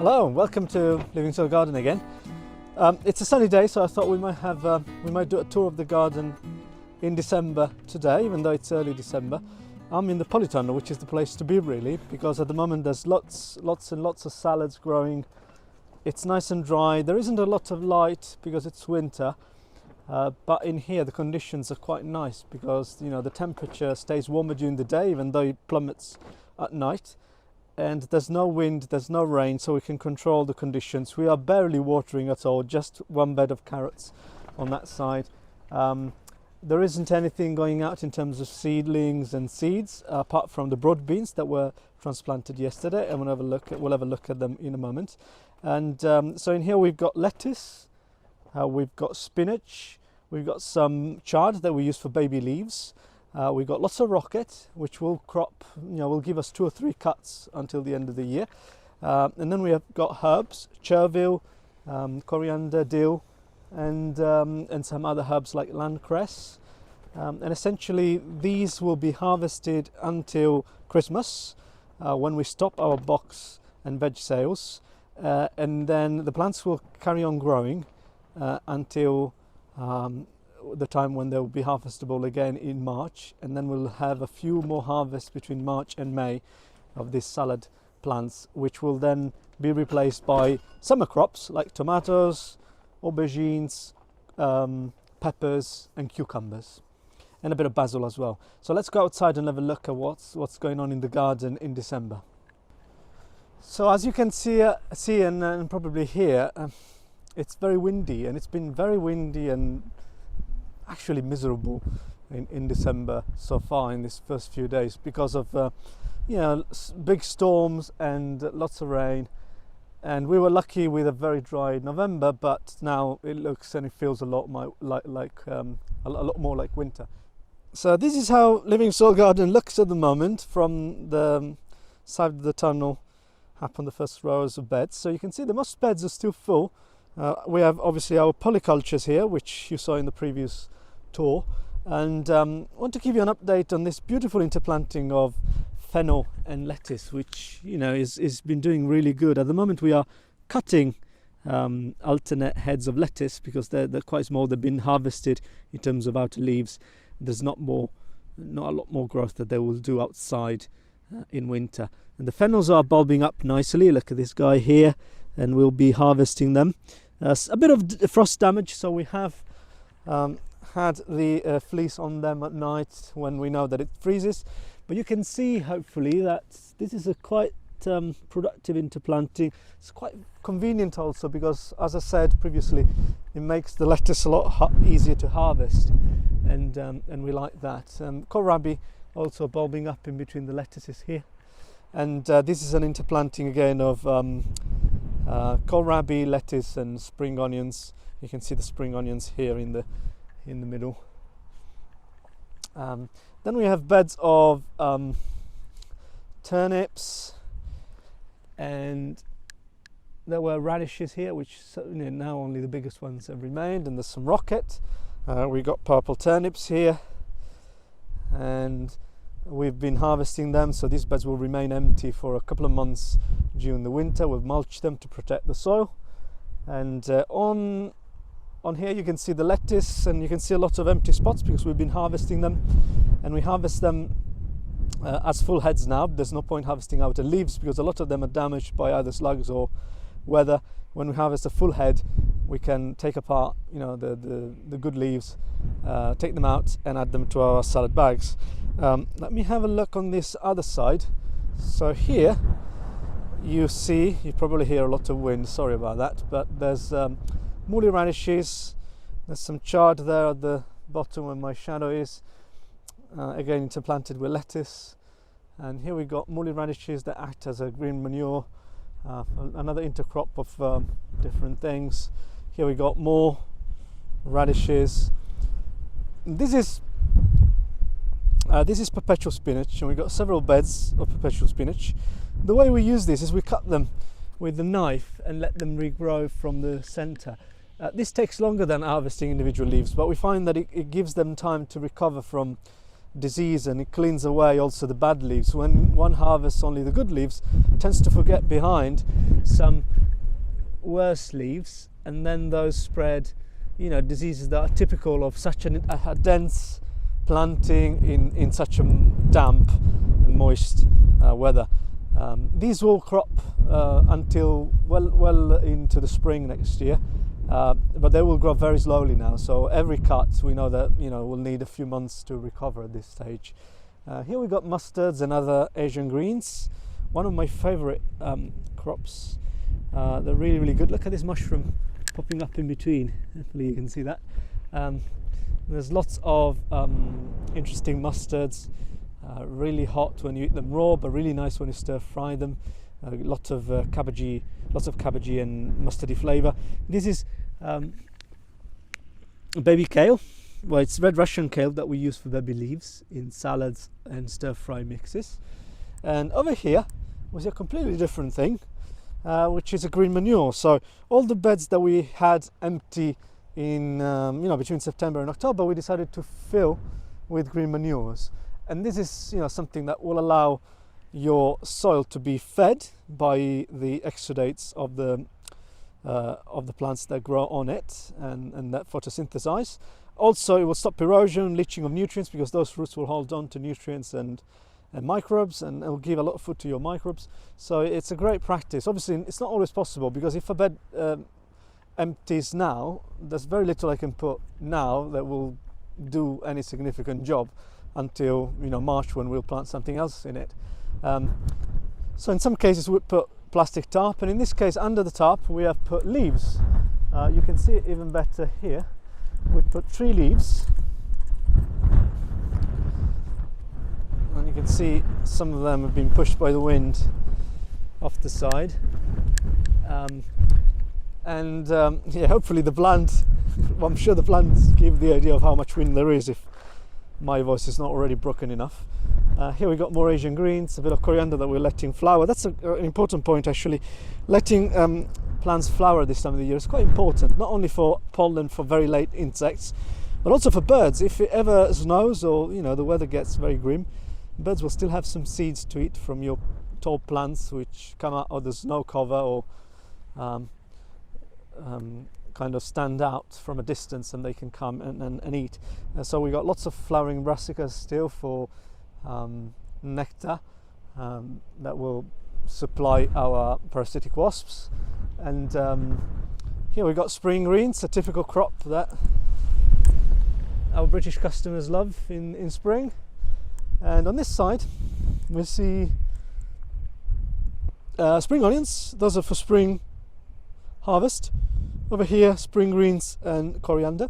Hello, welcome to Living Soil Garden again. It's a sunny day, so I thought we might do a tour of the garden in December today, even though it's early December. I'm in the polytunnel, which is the place to be really, because at the moment there's lots and lots of salads growing. It's nice and dry. There isn't a lot of light because it's winter, but in here the conditions are quite nice because the temperature stays warmer during the day, even though it plummets at night. And there's no wind, there's no rain, so we can control the conditions. We are barely watering at all, just one bed of carrots on that side. There isn't anything going out in terms of seedlings and seeds, apart from the broad beans that were transplanted yesterday, and we'll have a look at them in a moment. And so in here we've got lettuce, we've got spinach, we've got some chard that we use for baby leaves. We've got lots of rocket, which will crop, will give us 2 or 3 cuts until the end of the year. And then we have got herbs, chervil, coriander, dill, and some other herbs like landcress. And essentially these will be harvested until Christmas, when we stop our box and veg sales. And then the plants will carry on growing until the time when they'll be harvestable again in March, and then we'll have a few more harvests between March and May of these salad plants, which will then be replaced by summer crops like tomatoes, aubergines, peppers and cucumbers, and a bit of basil as well. So let's go outside and have a look at what's going on in the garden in December. So as you can see and probably hear, it's very windy, and it's been very windy and actually miserable in December so far in these first few days because of big storms and lots of rain. And we were lucky with a very dry November, but now it looks and it feels a lot more like winter. So this is how Living Soil Garden looks at the moment from the side of the tunnel up on the first rows of beds. So you can see the most beds are still full. We have obviously our polycultures here, which you saw in the previous tour, and I want to give you an update on this beautiful interplanting of fennel and lettuce, which is been doing really good. At the moment we are cutting alternate heads of lettuce because they're quite small. They've been harvested in terms of outer leaves. There's not a lot more growth that they will do outside in winter. And the fennels are bulbing up nicely. Look at this guy here, and we'll be harvesting them. A bit of frost damage, so we have had the fleece on them at night when we know that it freezes, but you can see hopefully that this is a quite productive interplanting. It's quite convenient also because, as I said previously, it makes the lettuce a lot easier to harvest, and we like that. Kohlrabi also bulbing up in between the lettuces here, and this is an interplanting again of kohlrabi, lettuce and spring onions. You can see the spring onions here in the middle. Then we have beds of turnips, and there were radishes here, which now only the biggest ones have remained, and there's some rocket. We got purple turnips here, and we've been harvesting them, so these beds will remain empty for a couple of months during the winter. We'll mulch them to protect the soil. And on here you can see the lettuce, and you can see a lot of empty spots because we've been harvesting them, and we harvest them as full heads now. There's no point harvesting outer leaves because a lot of them are damaged by either slugs or weather. When we harvest a full head, we can take apart the good leaves, take them out and add them to our salad bags. Let me have a look on this other side. So here you probably hear a lot of wind, sorry about that, but there's muley radishes, there's some chard there at the bottom where my shadow is, again interplanted with lettuce. And here we got muley radishes that act as a green manure, another intercrop of different things. Here we got more radishes. This is perpetual spinach, and we've got several beds of perpetual spinach. The way we use this is we cut them with the knife and let them regrow from the center. This takes longer than harvesting individual leaves, but we find that it gives them time to recover from disease, and it cleans away also the bad leaves. When one harvests only the good leaves, it tends to forget behind some worse leaves, and then those spread, you know, diseases that are typical of such a dense planting in such a damp and moist weather. These will crop until well into the spring next year, but they will grow very slowly now. So every cut, we know that, you know, will need a few months to recover at this stage. Here we got mustards and other Asian greens. One of my favourite crops. They're really, really good. Look at this mushroom popping up in between. Hopefully you can see that. There's lots of interesting mustards. Really hot when you eat them raw, but really nice when you stir fry them. Lots of cabbagey and mustardy flavour. This is baby kale. Well, it's red Russian kale that we use for baby leaves in salads and stir fry mixes. And over here was a completely different thing, which is a green manure. So all the beds that we had empty in you know, between September and October, we decided to fill with green manures. And this is, you know, something that will allow your soil to be fed by the exudates of the plants that grow on it, and that photosynthesize. Also, it will stop erosion, leaching of nutrients, because those roots will hold on to nutrients and microbes, and it will give a lot of food to your microbes. So it's a great practice. Obviously, it's not always possible, because if a bed empties now, there's very little I can put now that will do any significant job until, you know, March, when we'll plant something else in it. So in some cases we'd put plastic tarp, and in this case under the tarp we have put leaves. You can see it even better here. We put tree leaves, and you can see some of them have been pushed by the wind off the side. Yeah, hopefully the plant, well, I'm sure the plants give the idea of how much wind there is, if my voice is not already broken enough. Here we got more Asian greens, a bit of coriander that we're letting flower. That's an important point, actually. Letting plants flower this time of the year is quite important, not only for pollen for very late insects, but also for birds. If it ever snows, or, you know, the weather gets very grim, birds will still have some seeds to eat from your tall plants which come out of the snow cover, or kind of stand out from a distance, and they can come and eat. So we got lots of flowering brassicas still for nectar that will supply our parasitic wasps. And here we got spring greens, a typical crop that our British customers love in spring. And on this side we see spring onions. Those are for spring harvest. Over here, spring greens and coriander.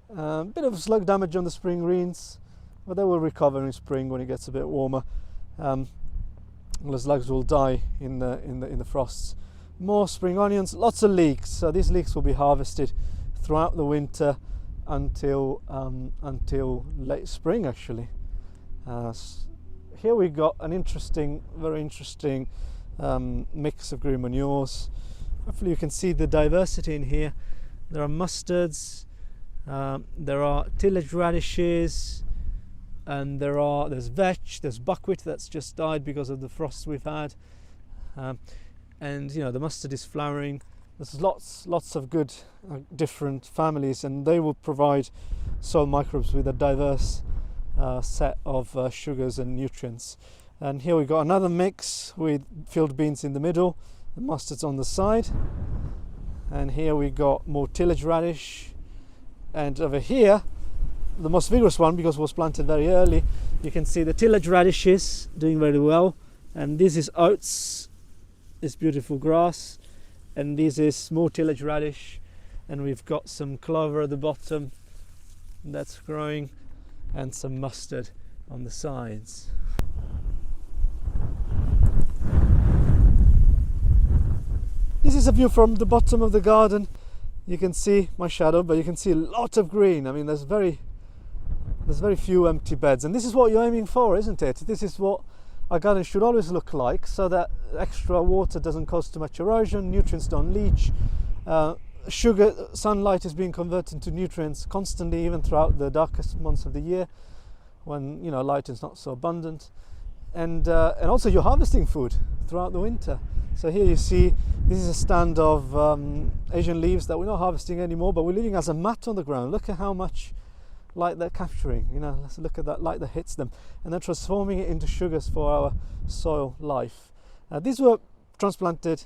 Bit of slug damage on the spring greens, but they will recover in spring when it gets a bit warmer. The slugs will die in the frosts. More spring onions, lots of leeks. So these leeks will be harvested throughout the winter until late spring, actually. Here we got an interesting, very interesting mix of green manures. Hopefully you can see the diversity in here. There are mustards, there are tillage radishes, and there's vetch, there's buckwheat that's just died because of the frosts we've had, and, you know, the mustard is flowering. There's lots of good different families, and they will provide soil microbes with a diverse set of sugars and nutrients. And here we got another mix with field beans in the middle, the mustards on the side, and here we got more tillage radish. And over here, the most vigorous one, because it was planted very early, you can see the tillage radishes doing very well. And this is oats, this beautiful grass, and this is more tillage radish, and we've got some clover at the bottom that's growing, and some mustard on the sides. This is a view from the bottom of the garden. You can see my shadow, but you can see a lot of green. I mean, there's very few empty beds, and this is what you're aiming for, isn't it? This is what a garden should always look like, so that extra water doesn't cause too much erosion, nutrients don't leach, sunlight is being converted into nutrients constantly, even throughout the darkest months of the year. when lighting's not so abundant, and also you're harvesting food throughout the winter. So here you see this is a stand of Asian leaves that we're not harvesting anymore, but we're leaving as a mat on the ground. Look at how much light they're capturing. Let's look at that light that hits them, and they're transforming it into sugars for our soil life. These were transplanted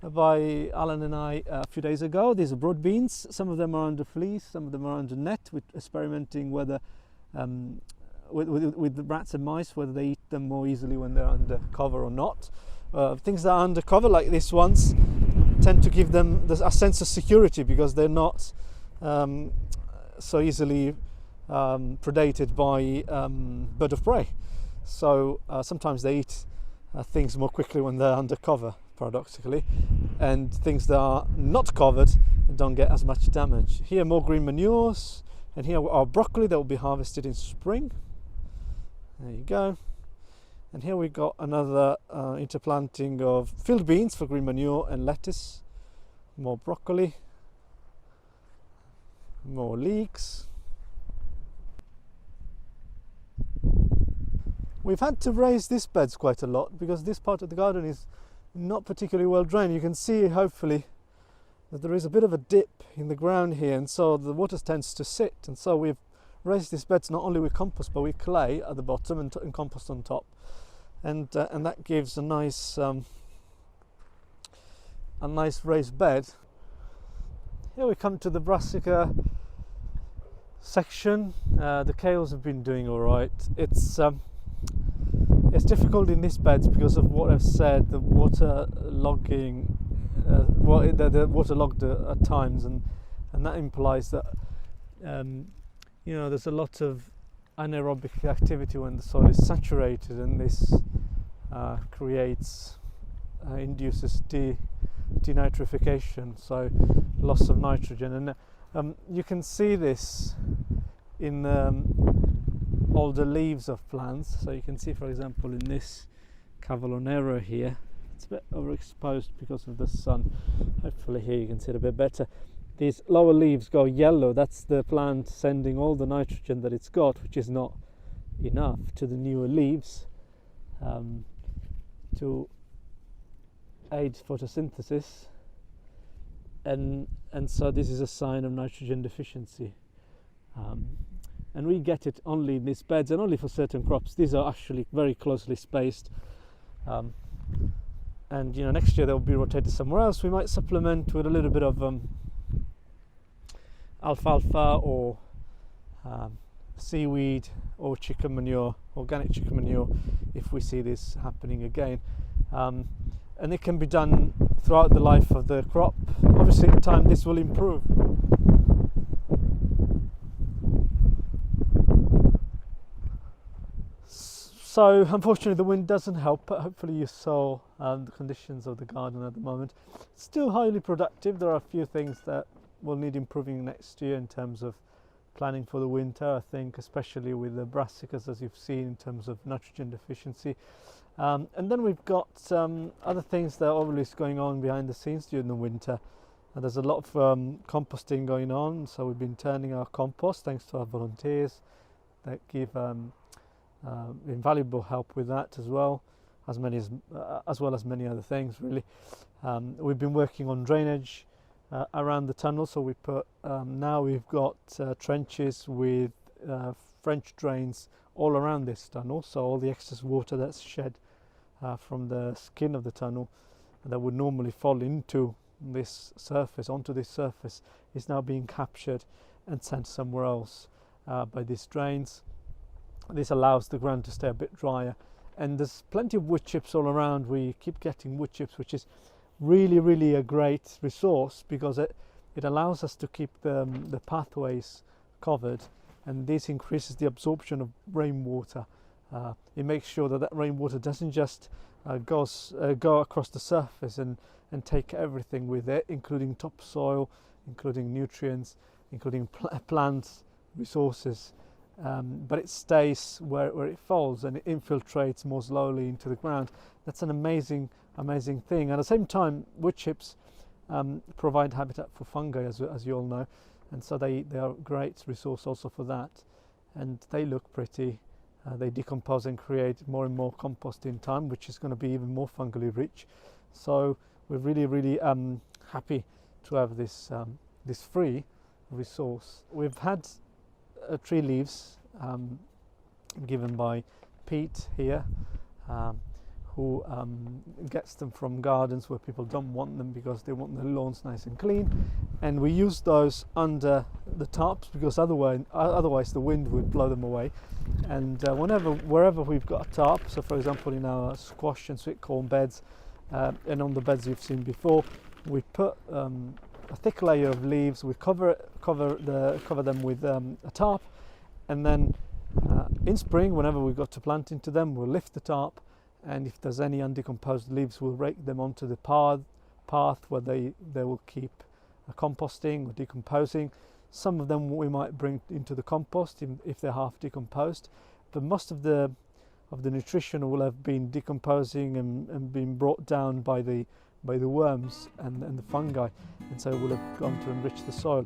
by Alan and I a few days ago. These are broad beans. Some of them are under fleece, some of them are under net. We're experimenting whether with the rats and mice, whether they eat them more easily when they're under cover or not. Things that are under cover, like these ones, tend to give them a sense of security because they're not so easily predated by bird of prey. So sometimes they eat things more quickly when they're under cover, paradoxically, and things that are not covered don't get as much damage. Here more green manures, and here are broccoli that will be harvested in spring. There you go. And here we got another interplanting of field beans for green manure and lettuce. More broccoli, more leeks. We've had to raise these beds quite a lot because this part of the garden is not particularly well drained. You can see hopefully that there is a bit of a dip in the ground here, and so the water tends to sit, and so we've raised these beds not only with compost but with clay at the bottom and compost on top, and that gives a nice raised bed. Here we come to the brassica section. The kales have been doing all right. It's difficult in these beds because of what I've said, the water logging, they're waterlogged at times, and that implies that there's a lot of anaerobic activity when the soil is saturated, and this induces denitrification, so loss of nitrogen, and you can see this in older leaves of plants. So you can see, for example, in this Cavallonero here, it's a bit overexposed because of the sun. Hopefully here you can see it a bit better. These lower leaves go yellow. That's the plant sending all the nitrogen that it's got, which is not enough, to the newer leaves to aid photosynthesis, and so this is a sign of nitrogen deficiency. And we get it only in these beds and only for certain crops. These are actually very closely spaced, and next year they'll be rotated somewhere else. We might supplement with a little bit of alfalfa or seaweed or chicken manure, organic chicken manure, if we see this happening again. And it can be done throughout the life of the crop. Obviously in time this will improve. So unfortunately the wind doesn't help, but hopefully you saw the conditions of the garden at the moment. It's still highly productive. There are a few things that will need improving next year in terms of planning for the winter, I think, especially with the brassicas, as you've seen, in terms of nitrogen deficiency. And then we've got other things that are always going on behind the scenes during the winter. And there's a lot of composting going on, so we've been turning our compost thanks to our volunteers that give invaluable help with that as well as many other things, really. We've been working on drainage around the tunnel, so we put now we've got trenches with French drains all around this tunnel, so all the excess water that's shed from the skin of the tunnel that would normally fall onto this surface is now being captured and sent somewhere else by these drains. This allows the ground to stay a bit drier, and there's plenty of wood chips all around. We keep getting wood chips, which is really a great resource because it allows us to keep the pathways covered, and this increases the absorption of rainwater. It makes sure that rainwater doesn't just go across the surface and take everything with it, including topsoil, including nutrients, including plant resources, but it stays where it falls and it infiltrates more slowly into the ground. That's an amazing thing. At the same time, wood chips provide habitat for fungi, as you all know, and so they are a great resource also for that, and they look pretty. they decompose and create more and more compost in time, which is going to be even more fungally rich. So we're really happy to have this this free resource. We've had tree leaves given by Pete here, who gets them from gardens where people don't want them because they want their lawns nice and clean, and we use those under the tarps because otherwise the wind would blow them away. And wherever we've got a tarp, so for example in our squash and sweet corn beds, and on the beds you've seen before, we put a thick layer of leaves, we cover them with a tarp, and then in spring, whenever we've got to plant into them, we'll lift the tarp, and if there's any undecomposed leaves, we'll rake them onto the path where they will keep composting or decomposing. Some of them we might bring into the compost if they're half decomposed, but most of the nutrition will have been decomposing and been brought down by the worms and the fungi, and so will have gone to enrich the soil.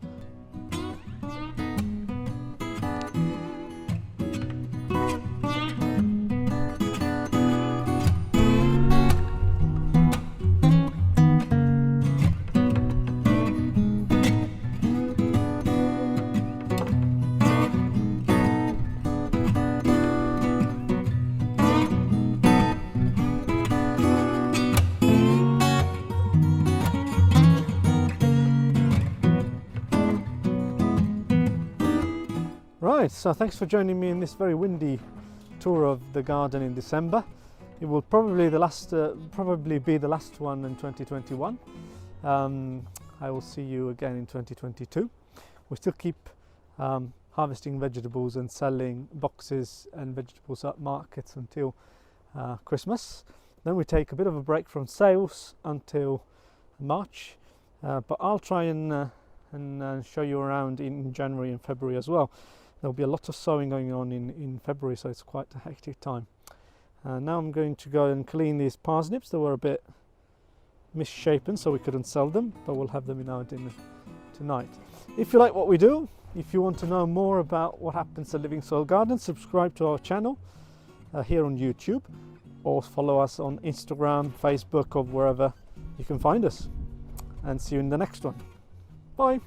Right, so thanks for joining me in this very windy tour of the garden in December. It will probably be the last one in 2021. I will see you again in 2022. We still keep harvesting vegetables and selling boxes and vegetables at markets until Christmas. Then we take a bit of a break from sales until March, but I'll try and show you around in January and February as well. There'll be a lot of sowing going on in February, so it's quite a hectic time. Now I'm going to go and clean these parsnips. They were a bit misshapen, so we couldn't sell them, but we'll have them in our dinner tonight. If you like what we do, if you want to know more about what happens at Living Soil Garden, subscribe to our channel here on YouTube, or follow us on Instagram, Facebook, or wherever you can find us. And see you in the next one. Bye.